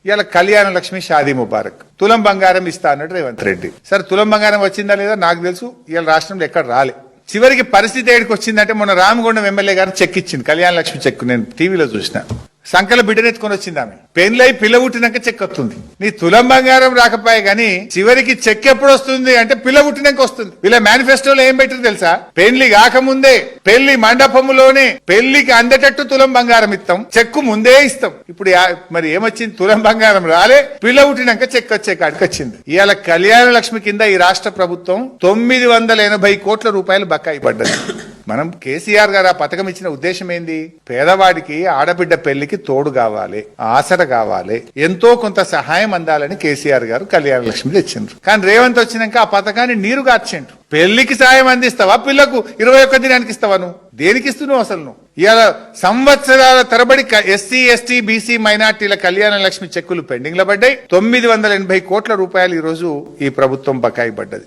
ఇవాళ కళ్యాణ లక్ష్మి షాదీ ముబారక్ తులం బంగారం ఇస్తా అన్నాడు రేవంత్ రెడ్డి. సరే తులం బంగారం వచ్చిందా లేదా నాకు తెలుసు, ఇవాళ రాష్ట్రంలో ఎక్కడ రాలే. చివరికి పరిస్థితి ఏడికి వచ్చిందంటే మొన్న రామగుండం ఎమ్మెల్యే గారు చెక్ ఇచ్చింది, కళ్యాణ లక్ష్మి చెక్. నేను టీవీలో చూసిన, సంకల బిడ్డనెత్తుకొని వచ్చింది ఆమె. పెళ్లై పిల్ల పుట్టినాక చెక్ వస్తుంది. నీ తులం బంగారం రాకపోయే గానీ చివరికి చెక్ ఎప్పుడు వస్తుంది అంటే పిల్ల పుట్టినాక వస్తుంది. వీళ్ళ మేనిఫెస్టోలో ఏం పెట్టారు తెలుసా? పెళ్లి కాకముందే పెళ్లి మండపములోనే పెళ్లికి అందేటట్టు తులం బంగారం ఇస్తాం, చెక్కు ముందే ఇస్తాం. ఇప్పుడు మరి ఏమొచ్చింది? తులం బంగారం రాలే, పిల్ల పుట్టినాక చెక్ వచ్చే కాడికి వచ్చింది. ఇవాళ కళ్యాణ లక్ష్మి కింద ఈ రాష్ట్ర ప్రభుత్వం 980 కోట్ల రూపాయలు బకాయి పడ్డది. మనం కేసీఆర్ గారు ఆ పథకం ఇచ్చిన ఉద్దేశం ఏంది? పేదవాడికి ఆడబిడ్డ పెళ్లికి తోడు కావాలి, ఆసర కావాలి, ఎంతో కొంత సహాయం అందాలని కేసీఆర్ గారు కళ్యాణ లక్ష్మి తెచ్చిండ్రు. కానీ రేవంత్ వచ్చినాక ఆ పథకాన్ని నీరు గార్చిండ్రు. పెళ్లికి సాయం అందిస్తావా, పిల్లకు 21 దినానికి ఇస్తావా? నువ్వు దేనికి ఇస్తున్నావు అసలు? నువ్వు ఇవాళ సంవత్సరాల తరబడి ఎస్సీ ఎస్టీ బీసీ మైనార్టీల కళ్యాణ లక్ష్మి చెక్కులు పెండింగ్ లో పడ్డాయి. 980 కోట్ల రూపాయలు ఈ రోజు ఈ ప్రభుత్వం బకాయి పడ్డది.